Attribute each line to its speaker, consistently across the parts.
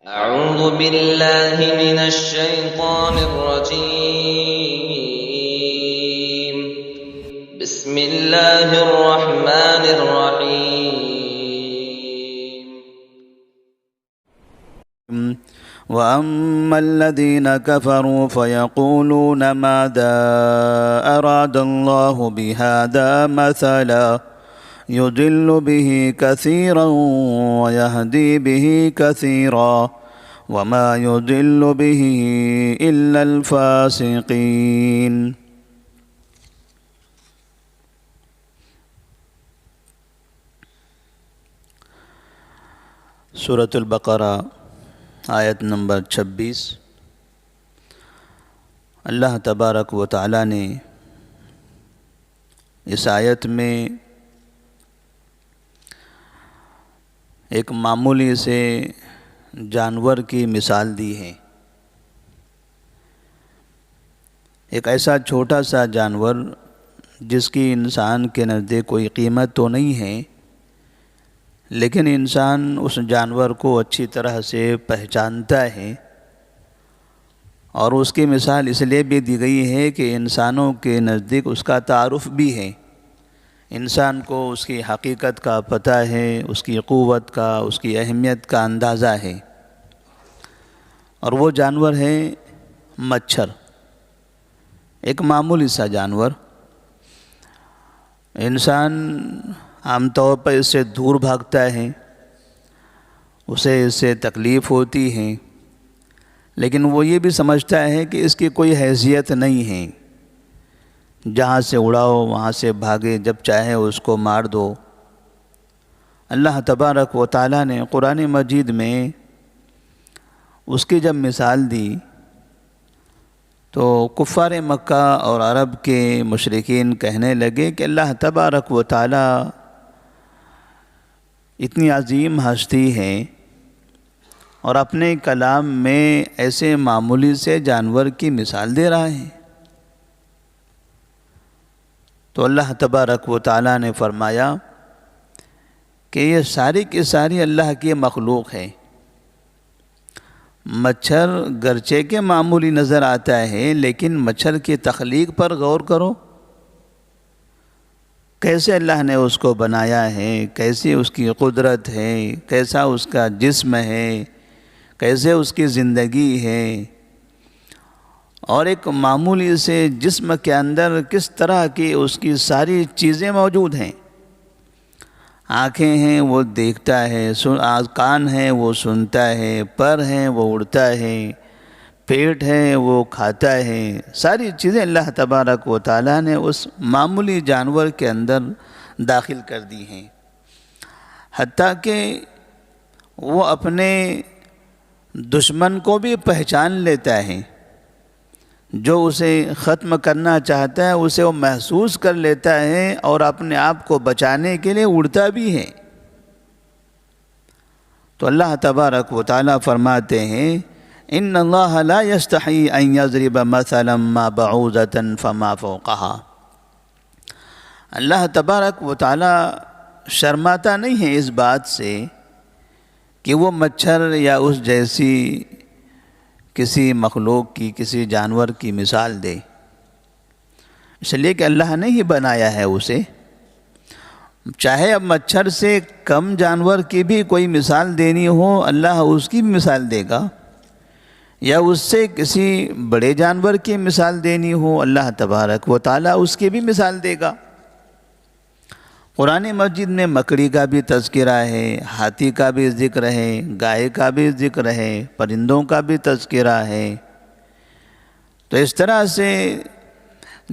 Speaker 1: أعوذ بالله من الشيطان الرجيم. بسم الله الرحمن الرحيم.
Speaker 2: وَأَمَّا الَّذِينَ كَفَرُوا فَيَقُولُونَ مَاذَا أَرَادَ اللَّهُ بِهَذَا مَثَلًا يُضِلُّ بِهِ كَثِيرًا وَيَهْدِي بِهِ كَثِيرًا وَمَا يُضِلُّ بِهِ إِلَّا الْفَاسِقِينَ۔ سورۃ البقرہ آیت نمبر 26۔ اللہ تبارک و تعالی نے اس آیت میں ایک معمولی سے جانور کی مثال دی ہے۔ ایک ایسا چھوٹا سا جانور جس کی انسان کے نزدیک کوئی قیمت تو نہیں ہے، لیکن انسان اس جانور کو اچھی طرح سے پہچانتا ہے، اور اس کی مثال اس لیے بھی دی گئی ہے کہ انسانوں کے نزدیک اس کا تعارف بھی ہے۔ انسان کو اس کی حقیقت کا پتہ ہے، اس کی قوت کا، اس کی اہمیت کا اندازہ ہے، اور وہ جانور ہے مچھر، ایک معمولی سا جانور۔ انسان عام طور پر اس سے دور بھاگتا ہے، اسے اس سے تکلیف ہوتی ہے، لیکن وہ یہ بھی سمجھتا ہے کہ اس کی کوئی حیثیت نہیں ہے، جہاں سے اڑاؤ وہاں سے بھاگے، جب چاہے اس کو مار دو۔ اللہ تبارک و تعالی نے قرآن مجید میں اس کی جب مثال دی تو کفار مکہ اور عرب کے مشرکین کہنے لگے کہ اللہ تبارک و تعالی اتنی عظیم ہستی ہے اور اپنے کلام میں ایسے معمولی سے جانور کی مثال دے رہا ہے۔ تو اللہ تبارک و تعالی نے فرمایا کہ یہ ساری کی ساری اللہ کی مخلوق ہے۔ مچھر گرچہ کہ معمولی نظر آتا ہے، لیکن مچھر کی تخلیق پر غور کرو، کیسے اللہ نے اس کو بنایا ہے، کیسی اس کی قدرت ہے، کیسا اس کا جسم ہے، کیسے اس کی زندگی ہے، اور ایک معمولی سے جسم کے اندر کس طرح کی اس کی ساری چیزیں موجود ہیں۔ آنکھیں ہیں وہ دیکھتا ہے، کان ہیں وہ سنتا ہے، پر ہیں وہ اڑتا ہے، پیٹ ہے وہ کھاتا ہے، ساری چیزیں اللہ تبارک و تعالیٰ نے اس معمولی جانور کے اندر داخل کر دی ہیں، حتیٰ کہ وہ اپنے دشمن کو بھی پہچان لیتا ہے، جو اسے ختم کرنا چاہتا ہے اسے وہ محسوس کر لیتا ہے، اور اپنے آپ کو بچانے کے لیے اڑتا بھی ہے۔ تو اللہ تبارک و تعالیٰ فرماتے ہیں ان اللہ لا یستحی ان یضرب مثلا ما بعوضۃ فما فوقها۔ اللہ تبارک و تعالیٰ شرماتا نہیں ہے اس بات سے کہ وہ مچھر یا اس جیسی کسی مخلوق کی، کسی جانور کی مثال دے، اس لیے کہ اللہ نے ہی بنایا ہے اسے۔ چاہے اب مچھر سے کم جانور کی بھی کوئی مثال دینی ہو، اللہ اس کی بھی مثال دے گا، یا اس سے کسی بڑے جانور کی مثال دینی ہو، اللہ تبارک و تعالیٰ اس کی بھی مثال دے گا۔ قرآن مجید میں مکڑی کا بھی تذکرہ ہے، ہاتھی کا بھی ذکر ہے، گائے کا بھی ذکر ہے، پرندوں کا بھی تذکرہ ہے۔ تو اس طرح سے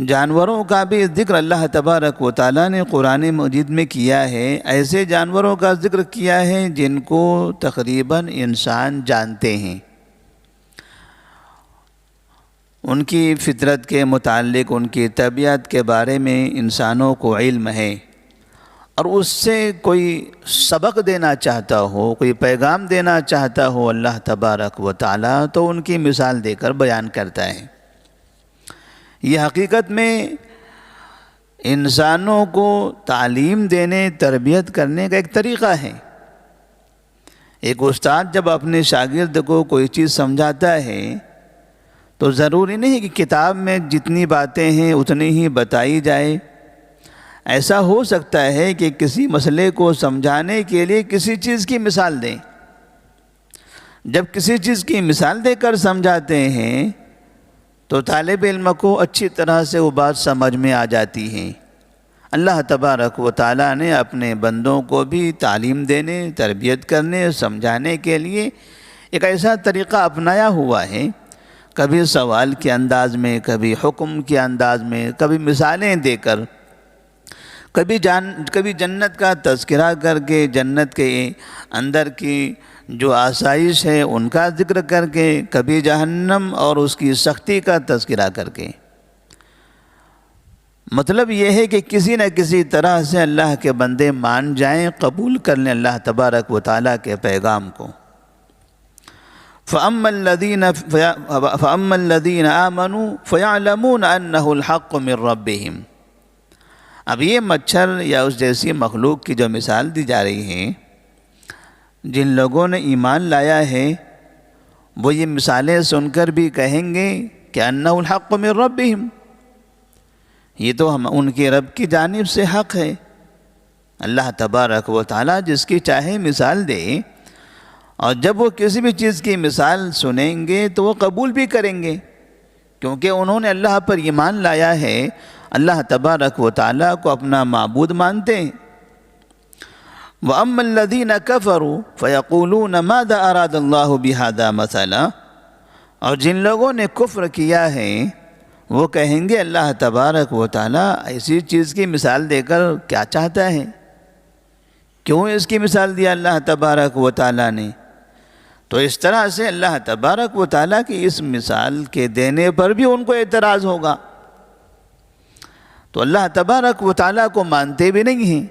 Speaker 2: جانوروں کا بھی ذکر اللہ تبارک و تعالیٰ نے قرآن مجید میں کیا ہے، ایسے جانوروں کا ذکر کیا ہے جن کو تقریباً انسان جانتے ہیں، ان کی فطرت کے متعلق، ان کی طبیعت کے بارے میں انسانوں کو علم ہے، اور اس سے کوئی سبق دینا چاہتا ہو، کوئی پیغام دینا چاہتا ہو اللہ تبارک و تعالیٰ، تو ان کی مثال دے کر بیان کرتا ہے۔ یہ حقیقت میں انسانوں کو تعلیم دینے، تربیت کرنے کا ایک طریقہ ہے ایک استاد جب اپنے شاگرد کو کوئی چیز سمجھاتا ہے تو ضروری نہیں کہ کتاب میں جتنی باتیں ہیں اتنی ہی بتائی جائے. ایسا ہو سکتا ہے کہ کسی مسئلے کو سمجھانے کے لیے کسی چیز کی مثال دیں. جب کسی چیز کی مثال دے کر سمجھاتے ہیں تو طالب علم کو اچھی طرح سے وہ بات سمجھ میں آ جاتی ہے. اللہ تبارک و تعالیٰ نے اپنے بندوں کو بھی تعلیم دینے، تربیت کرنے، سمجھانے کے لیے ایک ایسا طریقہ اپنایا ہوا ہے. کبھی سوال کے انداز میں، کبھی حکم کے انداز میں، کبھی مثالیں دے کر، کبھی جنت کا تذکرہ کر کے، جنت کے اندر کی جو آسائش ہے ان کا ذکر کر کے، کبھی جہنم اور اس کی سختی کا تذکرہ کر کے. مطلب یہ ہے کہ کسی نہ کسی طرح سے اللہ کے بندے مان جائیں، قبول کر لیں اللہ تبارک و تعالیٰ کے پیغام کو. فَأَمَّا الَّذِينَ آمَنُوا فَيَعْلَمُونَ أَنَّهُ الْحَقُّ مِنْ رَبِّهِمْ. اب یہ مچھر یا اس جیسی مخلوق کی جو مثال دی جا رہی ہے، جن لوگوں نے ایمان لایا ہے وہ یہ مثالیں سن کر بھی کہیں گے کہ انہ الحق من ربہم، یہ تو ان کے رب کی جانب سے حق ہے. اللہ تبارک و تعالیٰ جس کی چاہے مثال دے، اور جب وہ کسی بھی چیز کی مثال سنیں گے تو وہ قبول بھی کریں گے، کیونکہ انہوں نے اللہ پر ایمان لایا ہے، اللہ تبارک و تعالیٰ کو اپنا معبود مانتے ہیں. وَأَمَّا الَّذِينَ كَفَرُوا فَيَقُولُونَ مَاذَا أَرَادَ اللَّهُ بِهَذَا مَثَلًا. اور جن لوگوں نے کفر کیا ہے وہ کہیں گے اللہ تبارک و تعالیٰ ایسی چیز کی مثال دے کر کیا چاہتا ہے، کیوں اس کی مثال دیا اللہ تبارک و تعالیٰ نے. تو اس طرح سے اللہ تبارک و تعالیٰ کی اس مثال کے دینے پر بھی ان کو اعتراض ہوگا. تو اللہ تبارک و تعالیٰ کو مانتے بھی نہیں ہیں،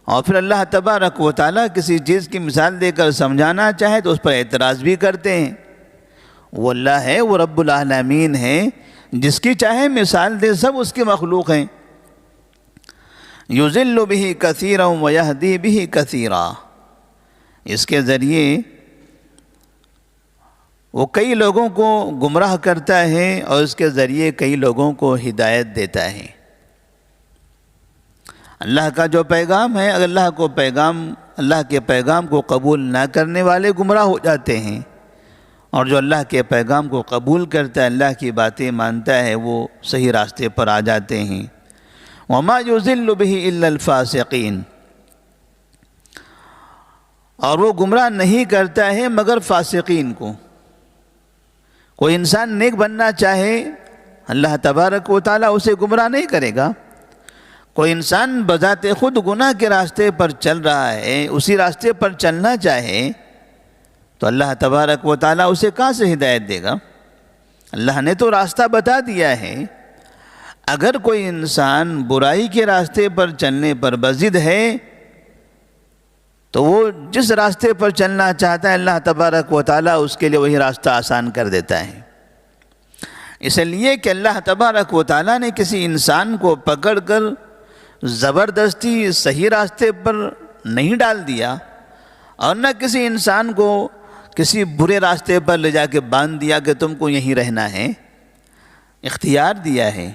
Speaker 2: اور پھر اللہ تبارک و تعالیٰ کسی چیز کی مثال دے کر سمجھانا چاہے تو اس پر اعتراض بھی کرتے ہیں. وہ اللہ ہے، وہ رب العالمین ہے، جس کی چاہے مثال دے، سب اس کی مخلوق ہیں. یضل بہ کثیرا ویہدی بہ کثیرا. اس کے ذریعے وہ کئی لوگوں کو گمراہ کرتا ہے اور اس کے ذریعے کئی لوگوں کو ہدایت دیتا ہے. اللہ کا جو پیغام ہے، اگر اللہ کے پیغام کو قبول نہ کرنے والے گمراہ ہو جاتے ہیں، اور جو اللہ کے پیغام کو قبول کرتا ہے، اللہ کی باتیں مانتا ہے، وہ صحیح راستے پر آ جاتے ہیں. وَمَا يُضِلُّ بِهِ إِلَّا الْفَاسِقِينَ. اور وہ گمراہ نہیں کرتا ہے مگر فاسقین کو. کوئی انسان نیک بننا چاہے، اللہ تبارک و تعالیٰ اسے گمراہ نہیں کرے گا. کوئی انسان بذات خود گناہ کے راستے پر چل رہا ہے، اسی راستے پر چلنا چاہے تو اللہ تبارک و تعالیٰ اسے کہاں سے ہدایت دے گا؟ اللہ نے تو راستہ بتا دیا ہے. اگر کوئی انسان برائی کے راستے پر چلنے پر بضد ہے تو وہ جس راستے پر چلنا چاہتا ہے اللہ تبارک و تعالیٰ اس کے لیے وہی راستہ آسان کر دیتا ہے. اس لیے کہ اللہ تبارک و تعالیٰ نے کسی انسان کو پکڑ کر زبردستی صحیح راستے پر نہیں ڈال دیا، اور نہ کسی انسان کو کسی برے راستے پر لے جا کے باندھ دیا کہ تم کو یہیں رہنا ہے. اختیار دیا ہے.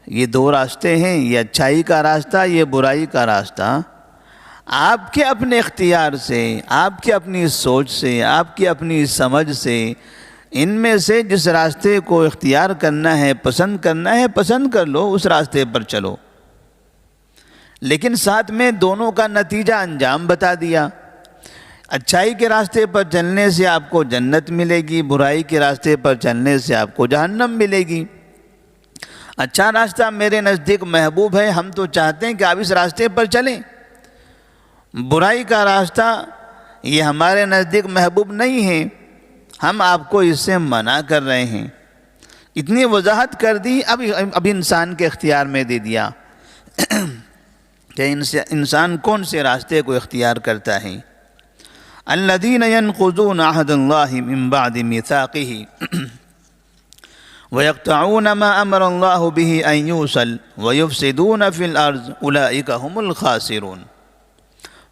Speaker 2: یہ دو راستے ہیں، یہ اچھائی کا راستہ، یہ برائی کا راستہ. آپ کے اپنے اختیار سے، آپ کی اپنی سوچ سے، آپ کی اپنی سمجھ سے ان میں سے جس راستے کو اختیار کرنا ہے، پسند کرنا ہے، پسند کر لو، اس راستے پر چلو. لیکن ساتھ میں دونوں کا نتیجہ انجام بتا دیا. اچھائی کے راستے پر چلنے سے آپ کو جنت ملے گی، برائی کے راستے پر چلنے سے آپ کو جہنم ملے گی. اچھا راستہ میرے نزدیک محبوب ہے، ہم تو چاہتے ہیں کہ آپ اس راستے پر چلیں. برائی کا راستہ یہ ہمارے نزدیک محبوب نہیں ہے، ہم آپ کو اس سے منع کر رہے ہیں. اتنی وضاحت کر دی، اب انسان کے اختیار میں دے دیا کہ انسان کون سے راستے کو اختیار کرتا ہے. الذین ينقضون عہد اللہ من بعد میثاقہ وَيَقْطَعُونَ مَا أَمَرَ اللَّهُ بِهِ أَن يُوصَلَ وَيُفْسِدُونَ فِي الْأَرْضِ أُولَئِكَ هُمُ الْخَاسِرُونَ.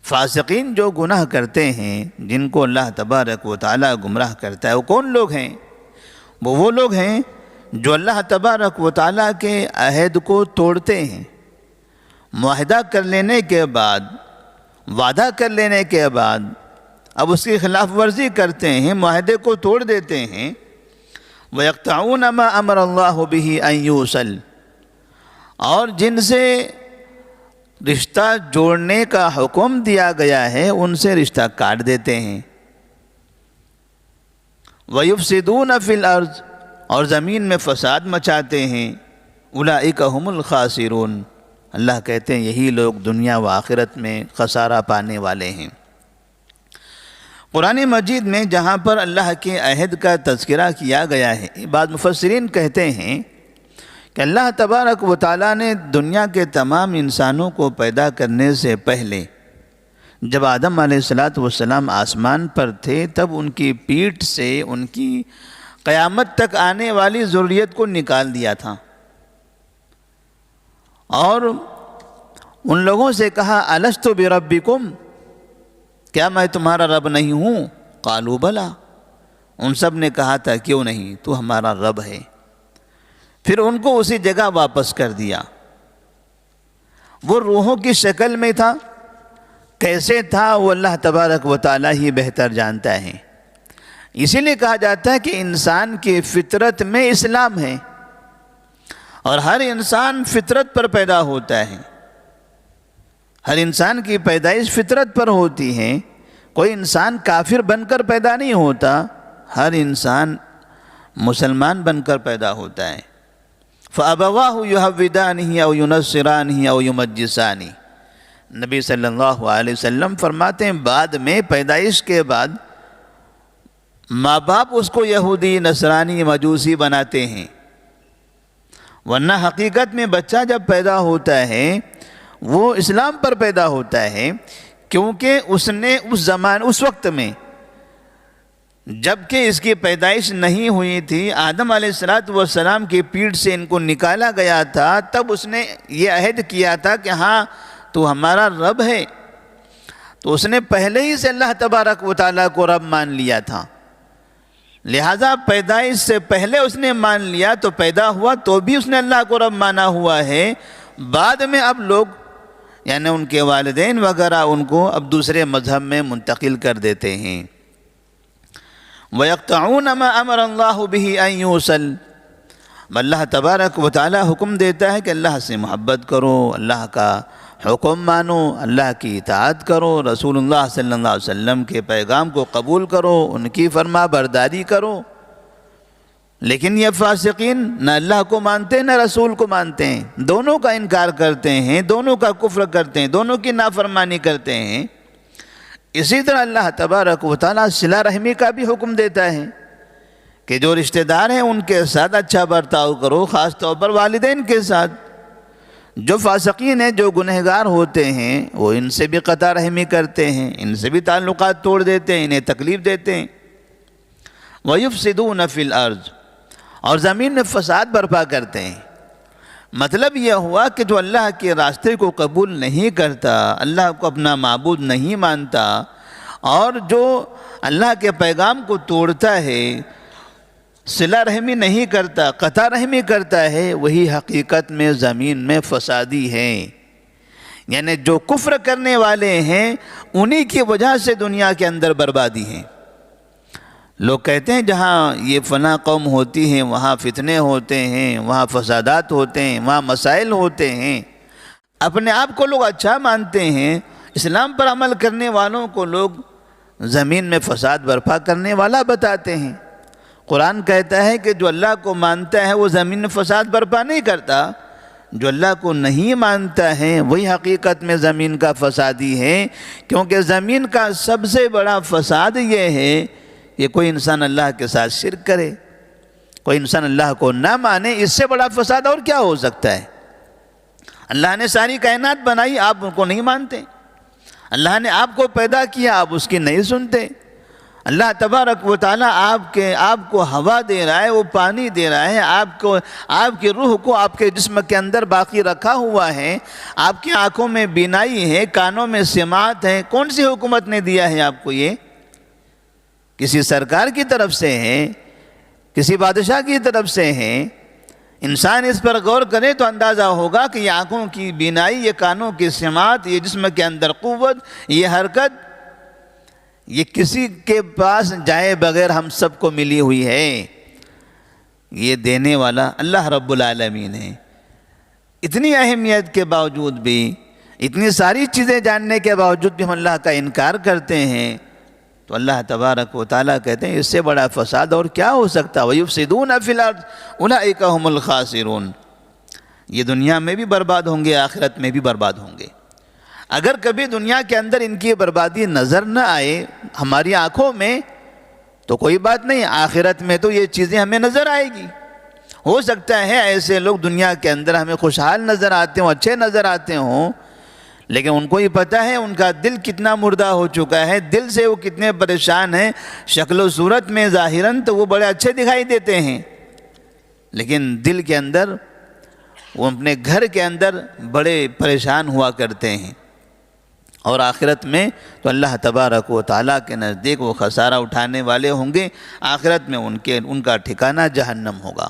Speaker 2: فاسقین جو گناہ کرتے ہیں، جن کو اللہ تبارک و تعالیٰ گمراہ کرتا ہے، وہ کون لوگ ہیں؟ وہ لوگ ہیں جو اللہ تبارک و تعالیٰ کے عہد کو توڑتے ہیں، معاہدہ کر لینے کے بعد، وعدہ کر لینے کے بعد اب اس کی خلاف ورزی کرتے ہیں، معاہدے کو توڑ دیتے ہیں۔ وَيَقْطَعُونَ مَا أَمَرَ اللَّهُ بِهِ أَن يُوصَلَ، اور جن سے رشتہ جوڑنے کا حکم دیا گیا ہے ان سے رشتہ کاٹ دیتے ہیں۔ وَيُفْسِدُونَ فِي الْأَرْضِ، اور زمین میں فساد مچاتے ہیں۔ أُولَئِكَ هُمُ الْخَاسِرُونَ، اللہ کہتے ہیں یہی لوگ دنیا و آخرت میں خسارہ پانے والے ہیں۔ قرآن مجید میں جہاں پر اللہ کے عہد کا تذکرہ کیا گیا ہے، بعض مفسرین کہتے ہیں کہ اللہ تبارک و تعالیٰ نے دنیا کے تمام انسانوں کو پیدا کرنے سے پہلے جب آدم علیہ السلام آسمان پر تھے، تب ان کی پیٹھ سے ان کی قیامت تک آنے والی ذریت کو نکال دیا تھا، اور ان لوگوں سے کہا الست بربکم، کیا میں تمہارا رب نہیں ہوں؟ قالوا بلا، ان سب نے کہا تھا کیوں نہیں، تو ہمارا رب ہے۔ پھر ان کو اسی جگہ واپس کر دیا۔ وہ روحوں کی شکل میں تھا، کیسے تھا وہ اللہ تبارک و تعالیٰ ہی بہتر جانتا ہے۔ اسی لیے کہا جاتا ہے کہ انسان کی فطرت میں اسلام ہے، اور ہر انسان فطرت پر پیدا ہوتا ہے۔ ہر انسان کی پیدائش فطرت پر ہوتی ہے، کوئی انسان کافر بن کر پیدا نہیں ہوتا، ہر انسان مسلمان بن کر پیدا ہوتا ہے۔ فَأَبَوَاهُ يُهَوِّدَانِهِ أَوْ يُنَصِّرَانِهِ أَوْ يُمَجِّسَانِهِ، نبی صلی اللہ علیہ وسلم فرماتے ہیں بعد میں پیدائش کے بعد ماں باپ اس کو یہودی، نصرانی، مجوسی بناتے ہیں، ورنہ حقیقت میں بچہ جب پیدا ہوتا ہے وہ اسلام پر پیدا ہوتا ہے، کیونکہ اس نے اس وقت میں جبکہ اس کی پیدائش نہیں ہوئی تھی، آدم علیہ السلام کی پیٹھ سے ان کو نکالا گیا تھا، تب اس نے یہ عہد کیا تھا کہ ہاں تو ہمارا رب ہے، تو اس نے پہلے ہی سے اللہ تبارک و تعالیٰ کو رب مان لیا تھا، لہٰذا پیدائش سے پہلے اس نے مان لیا، تو پیدا ہوا تو بھی اس نے اللہ کو رب مانا ہوا ہے۔ بعد میں اب لوگ یعنی ان کے والدین وغیرہ ان کو اب دوسرے مذہب میں منتقل کر دیتے ہیں۔ وَيَقْطَعُونَ مَا أَمَرَ اللَّهُ بِهِ أَن يُوصَلَ، اللہ تبارک و تعالیٰ حکم دیتا ہے کہ اللہ سے محبت کرو، اللہ کا حکم مانو، اللہ کی اطاعت کرو، رسول اللہ صلی اللہ علیہ وسلم کے پیغام کو قبول کرو، ان کی فرما برداری کرو۔ لیکن یہ فاسقین نہ اللہ کو مانتے نہ رسول کو مانتے ہیں، دونوں کا انکار کرتے ہیں، دونوں کا کفر کرتے ہیں، دونوں کی نافرمانی کرتے ہیں۔ اسی طرح اللہ تبارک و تعالیٰ صلہ رحمی کا بھی حکم دیتا ہے کہ جو رشتہ دار ہیں ان کے ساتھ اچھا برتاؤ کرو، خاص طور پر والدین کے ساتھ۔ جو فاسقین ہیں، جو گنہگار ہوتے ہیں، وہ ان سے بھی قطع رحمی کرتے ہیں، ان سے بھی تعلقات توڑ دیتے ہیں، انہیں تکلیف دیتے ہیں۔ وَيُفْسِدُونَ فِي الْأَرْضِ، اور زمین میں فساد برپا کرتے ہیں۔ مطلب یہ ہوا کہ جو اللہ کے راستے کو قبول نہیں کرتا، اللہ کو اپنا معبود نہیں مانتا، اور جو اللہ کے پیغام کو توڑتا ہے، صلہ رحمی نہیں کرتا، قطع رحمی کرتا ہے، وہی حقیقت میں زمین میں فسادی ہے۔ یعنی جو کفر کرنے والے ہیں انہی کی وجہ سے دنیا کے اندر بربادی ہے۔ لوگ کہتے ہیں جہاں یہ فلاں قوم ہوتی ہے وہاں فتنے ہوتے ہیں، وہاں فسادات ہوتے ہیں، وہاں مسائل ہوتے ہیں۔ اپنے آپ کو لوگ اچھا مانتے ہیں، اسلام پر عمل کرنے والوں کو لوگ زمین میں فساد برپا کرنے والا بتاتے ہیں۔ قرآن کہتا ہے کہ جو اللہ کو مانتا ہے وہ زمین میں فساد برپا نہیں کرتا، جو اللہ کو نہیں مانتا ہے وہی حقیقت میں زمین کا فسادی ہے، کیونکہ زمین کا سب سے بڑا فساد یہ ہے کہ کوئی انسان اللہ کے ساتھ شرک کرے، کوئی انسان اللہ کو نہ مانے، اس سے بڑا فساد اور کیا ہو سکتا ہے؟ اللہ نے ساری کائنات بنائی، آپ ان کو نہیں مانتے۔ اللہ نے آپ کو پیدا کیا، آپ اس کی نہیں سنتے۔ اللہ تبارک و تعالیٰ آپ کو ہوا دے رہا ہے، وہ پانی دے رہا ہے، آپ کی روح کو آپ کے جسم کے اندر باقی رکھا ہوا ہے، آپ کی آنکھوں میں بینائی ہے، کانوں میں سماعت ہے۔ کون سی حکومت نے دیا ہے آپ کو یہ؟ کسی سرکار کی طرف سے ہے، کسی بادشاہ کی طرف سے ہے؟ انسان اس پر غور کرے تو اندازہ ہوگا کہ یہ آنکھوں کی بینائی، یہ کانوں کی سماعت، یہ جسم کے اندر قوت، یہ حرکت، یہ کسی کے پاس جائے بغیر ہم سب کو ملی ہوئی ہے۔ یہ دینے والا اللہ رب العالمین ہے۔ اتنی اہمیت کے باوجود بھی، اتنی ساری چیزیں جاننے کے باوجود بھی ہم اللہ کا انکار کرتے ہیں، تو اللہ تبارک و تعالیٰ کہتے ہیں اس سے بڑا فساد اور کیا ہو سکتا ہے؟ وَيُفْسِدُونَ فِي الْأَرْضِ أُولَٰئِكَ هُمُ الْخَاسِرُونَ۔ یہ دنیا میں بھی برباد ہوں گے، آخرت میں بھی برباد ہوں گے۔ اگر کبھی دنیا کے اندر ان کی بربادی نظر نہ آئے ہماری آنکھوں میں تو کوئی بات نہیں، آخرت میں تو یہ چیزیں ہمیں نظر آئے گی۔ ہو سکتا ہے ایسے لوگ دنیا کے اندر ہمیں خوشحال نظر آتے ہوں، اچھے نظر آتے ہوں، لیکن ان کو ہی پتہ ہے ان کا دل کتنا مردہ ہو چکا ہے، دل سے وہ کتنے پریشان ہیں۔ شکل و صورت میں ظاہراً تو وہ بڑے اچھے دکھائی دیتے ہیں، لیکن دل کے اندر، وہ اپنے گھر کے اندر بڑے پریشان ہوا کرتے ہیں۔ اور آخرت میں تو اللہ تبارک و تعالیٰ کے نزدیک وہ خسارہ اٹھانے والے ہوں گے، آخرت میں ان کا ٹھکانہ جہنم ہوگا۔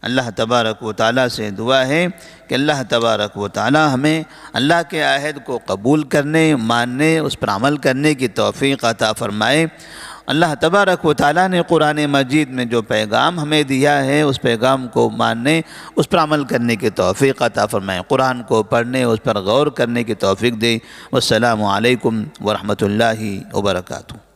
Speaker 2: اللہ تبارک و تعالیٰ سے دعا ہے کہ اللہ تبارک و تعالیٰ ہمیں اللہ کے عہد کو قبول کرنے، ماننے، اس پر عمل کرنے کی توفیق عطا فرمائے۔ اللہ تبارک و تعالیٰ نے قرآن مجید میں جو پیغام ہمیں دیا ہے اس پیغام کو ماننے، اس پر عمل کرنے کی توفیق عطا فرمائے۔ قرآن کو پڑھنے، اس پر غور کرنے کی توفیق دے۔ والسلام علیکم ورحمۃ اللہ وبرکاتہ۔